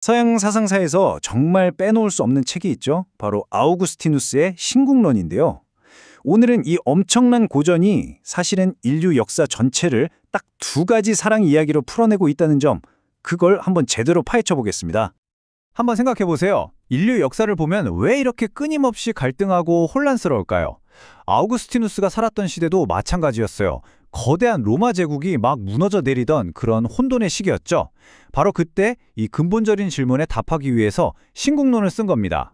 서양 사상사에서 정말 빼놓을 수 없는 책이 있죠. 바로 아우구스티누스의 신국론인데요. 오늘은 이 엄청난 고전이 사실은 인류 역사 전체를 딱 두 가지 사랑 이야기로 풀어내고 있다는 점, 그걸 한번 제대로 파헤쳐 보겠습니다. 한번 생각해 보세요. 인류 역사를 보면 왜 이렇게 끊임없이 갈등하고 혼란스러울까요? 아우구스티누스가 살았던 시대도 마찬가지였어요. 거대한 로마 제국이 막 무너져 내리던 그런 혼돈의 시기였죠. 바로 그때 이 근본적인 질문에 답하기 위해서 신국론을 쓴 겁니다.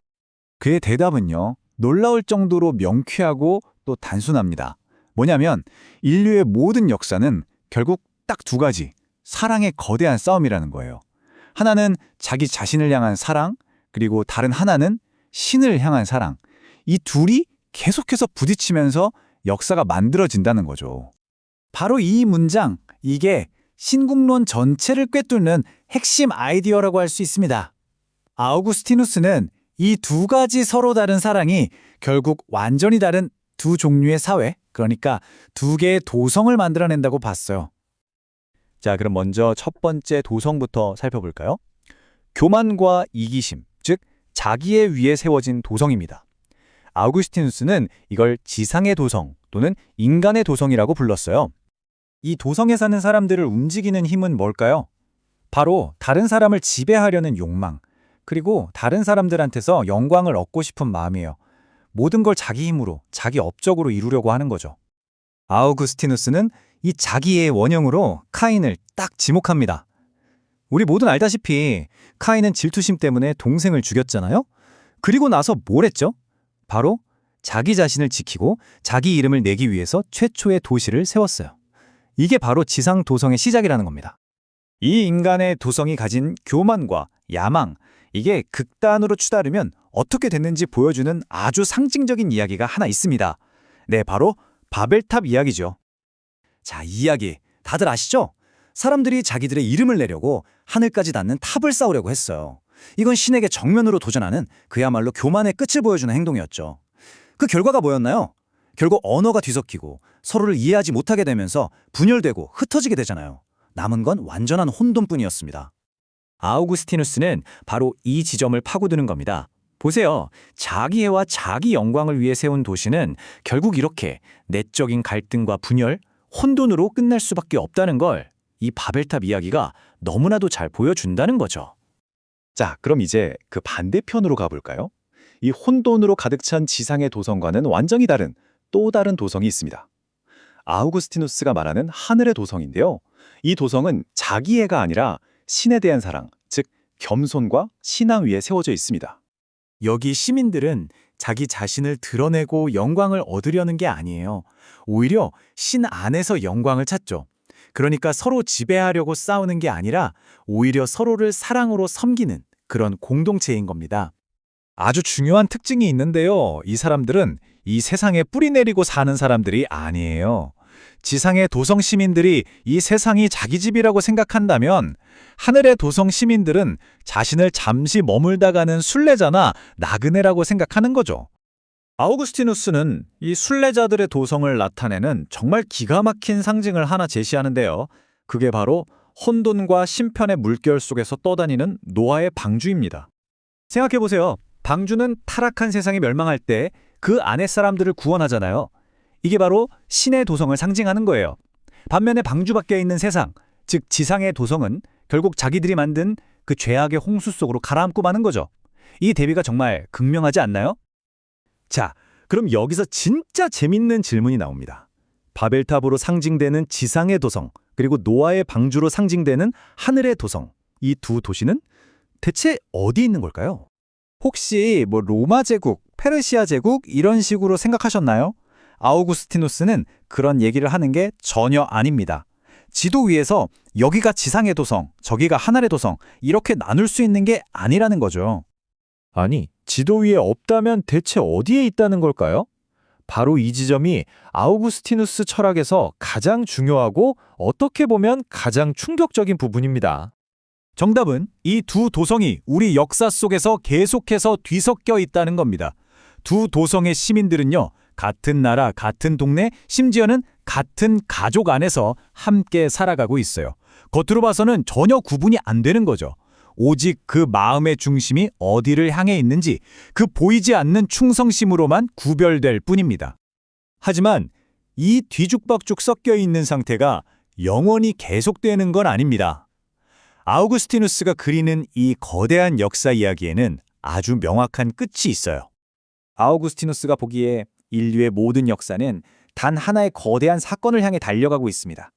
그의 대답은요, 놀라울 정도로 명쾌하고 또 단순합니다. 뭐냐면 인류의 모든 역사는 결국 딱 두 가지, 사랑의 거대한 싸움이라는 거예요. 하나는 자기 자신을 향한 사랑, 그리고 다른 하나는 신을 향한 사랑. 이 둘이 계속해서 부딪히면서 역사가 만들어진다는 거죠. 바로 이 문장, 이게 신국론 전체를 꿰뚫는 핵심 아이디어라고 할 수 있습니다. 아우구스티누스는 이 두 가지 서로 다른 사랑이 결국 완전히 다른 두 종류의 사회, 그러니까 두 개의 도성을 만들어낸다고 봤어요. 자, 그럼 먼저 첫 번째 도성부터 살펴볼까요? 교만과 이기심, 즉 자기의 위에 세워진 도성입니다. 아우구스티누스는 이걸 지상의 도성 또는 인간의 도성이라고 불렀어요. 이 도성에 사는 사람들을 움직이는 힘은 뭘까요? 바로 다른 사람을 지배하려는 욕망, 그리고 다른 사람들한테서 영광을 얻고 싶은 마음이에요. 모든 걸 자기 힘으로, 자기 업적으로 이루려고 하는 거죠. 아우구스티누스는 이 자기의 원형으로 카인을 딱 지목합니다. 우리 모두는 알다시피 카인은 질투심 때문에 동생을 죽였잖아요? 그리고 나서 뭘 했죠? 바로 자기 자신을 지키고 자기 이름을 내기 위해서 최초의 도시를 세웠어요. 이게 바로 지상 도성의 시작이라는 겁니다. 이 인간의 도성이 가진 교만과 야망, 이게 극단으로 추다르면 어떻게 됐는지 보여주는 아주 상징적인 이야기가 하나 있습니다. 네, 바로 바벨탑 이야기죠. 자, 이 이야기 다들 아시죠? 사람들이 자기들의 이름을 내려고 하늘까지 닿는 탑을 쌓으려고 했어요. 이건 신에게 정면으로 도전하는 그야말로 교만의 끝을 보여주는 행동이었죠. 그 결과가 뭐였나요? 결국 언어가 뒤섞이고 서로를 이해하지 못하게 되면서 분열되고 흩어지게 되잖아요. 남은 건 완전한 혼돈뿐이었습니다. 아우구스티누스는 바로 이 지점을 파고드는 겁니다. 보세요. 자기애와 자기 영광을 위해 세운 도시는 결국 이렇게 내적인 갈등과 분열, 혼돈으로 끝날 수밖에 없다는 걸 이 바벨탑 이야기가 너무나도 잘 보여준다는 거죠. 자, 그럼 이제 그 반대편으로 가볼까요? 이 혼돈으로 가득 찬 지상의 도성과는 완전히 다른 또 다른 도성이 있습니다. 아우구스티누스가 말하는 하늘의 도성인데요. 이 도성은 자기애가 아니라 신에 대한 사랑, 즉 겸손과 신앙 위에 세워져 있습니다. 여기 시민들은 자기 자신을 드러내고 영광을 얻으려는 게 아니에요. 오히려 신 안에서 영광을 찾죠. 그러니까 서로 지배하려고 싸우는 게 아니라 오히려 서로를 사랑으로 섬기는 그런 공동체인 겁니다. 아주 중요한 특징이 있는데요. 이 사람들은 이 세상에 뿌리 내리고 사는 사람들이 아니에요. 지상의 도성 시민들이 이 세상이 자기 집이라고 생각한다면 하늘의 도성 시민들은 자신을 잠시 머물다 가는 순례자나 나그네라고 생각하는 거죠. 아우구스티누스는 이 순례자들의 도성을 나타내는 정말 기가 막힌 상징을 하나 제시하는데요. 그게 바로 혼돈과 심편의 물결 속에서 떠다니는 노아의 방주입니다. 생각해보세요. 방주는 타락한 세상이 멸망할 때 그 안의 사람들을 구원하잖아요. 이게 바로 신의 도성을 상징하는 거예요. 반면에 방주 밖에 있는 세상, 즉 지상의 도성은 결국 자기들이 만든 그 죄악의 홍수 속으로 가라앉고 마는 거죠. 이 대비가 정말 극명하지 않나요? 자, 그럼 여기서 진짜 재밌는 질문이 나옵니다. 바벨탑으로 상징되는 지상의 도성, 그리고 노아의 방주로 상징되는 하늘의 도성, 이 두 도시는 대체 어디 있는 걸까요? 혹시 로마 제국, 페르시아 제국 이런 식으로 생각하셨나요? 아우구스티누스는 그런 얘기를 하는 게 전혀 아닙니다. 지도 위에서 여기가 지상의 도성, 저기가 하늘의 도성 이렇게 나눌 수 있는 게 아니라는 거죠. 아니, 지도 위에 없다면 대체 어디에 있다는 걸까요? 바로 이 지점이 아우구스티누스 철학에서 가장 중요하고 어떻게 보면 가장 충격적인 부분입니다. 정답은 이 두 도성이 우리 역사 속에서 계속해서 뒤섞여 있다는 겁니다. 두 도성의 시민들은요, 같은 나라, 같은 동네, 심지어는 같은 가족 안에서 함께 살아가고 있어요. 겉으로 봐서는 전혀 구분이 안 되는 거죠. 오직 그 마음의 중심이 어디를 향해 있는지 그 보이지 않는 충성심으로만 구별될 뿐입니다. 하지만 이 뒤죽박죽 섞여 있는 상태가 영원히 계속되는 건 아닙니다. 아우구스티누스가 그리는 이 거대한 역사 이야기에는 아주 명확한 끝이 있어요. 아우구스티누스가 보기에 인류의 모든 역사는 단 하나의 거대한 사건을 향해 달려가고 있습니다.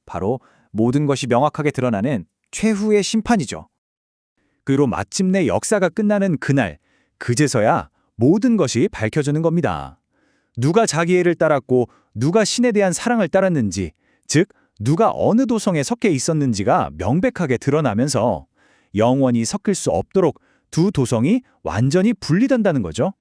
바로 모든 것이 명확하게 드러나는 최후의 심판이죠. 그리고 마침내 역사가 끝나는 그날, 그제서야 모든 것이 밝혀지는 겁니다. 누가 자기애를 따랐고 누가 신에 대한 사랑을 따랐는지, 즉 누가 어느 도성에 섞여 있었는지가 명백하게 드러나면서 영원히 섞일 수 없도록 두 도성이 완전히 분리된다는 거죠.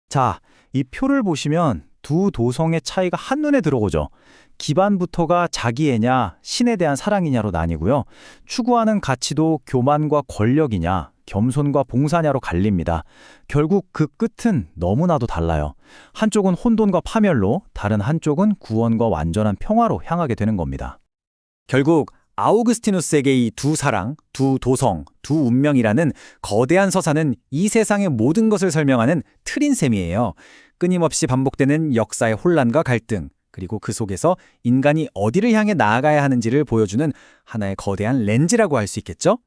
자, 이 표를 보시면 두 도성의 차이가 한눈에 들어오죠. 기반부터가 자기애냐, 신에 대한 사랑이냐로 나뉘고요. 추구하는 가치도 교만과 권력이냐, 겸손과 봉사냐로 갈립니다. 결국 그 끝은 너무나도 달라요. 한쪽은 혼돈과 파멸로, 다른 한쪽은 구원과 완전한 평화로 향하게 되는 겁니다. 결국 아우구스티누스에게 이 두 사랑, 두 도성, 두 운명이라는 거대한 서사는 이 세상의 모든 것을 설명하는 틀인 셈이에요. 끊임없이 반복되는 역사의 혼란과 갈등, 그리고 그 속에서 인간이 어디를 향해 나아가야 하는지를 보여주는 하나의 거대한 렌즈라고 할 수 있겠죠?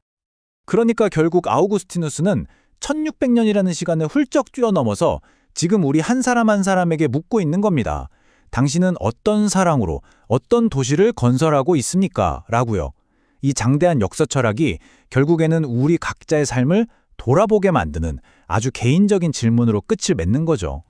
그러니까 결국 아우구스티누스는 1600년이라는 시간을 훌쩍 뛰어넘어서 지금 우리 한 사람 한 사람에게 묻고 있는 겁니다. 당신은 어떤 사랑으로 어떤 도시를 건설하고 있습니까? 라고요. 이 장대한 역사 철학이 결국에는 우리 각자의 삶을 돌아보게 만드는 아주 개인적인 질문으로 끝을 맺는 거죠.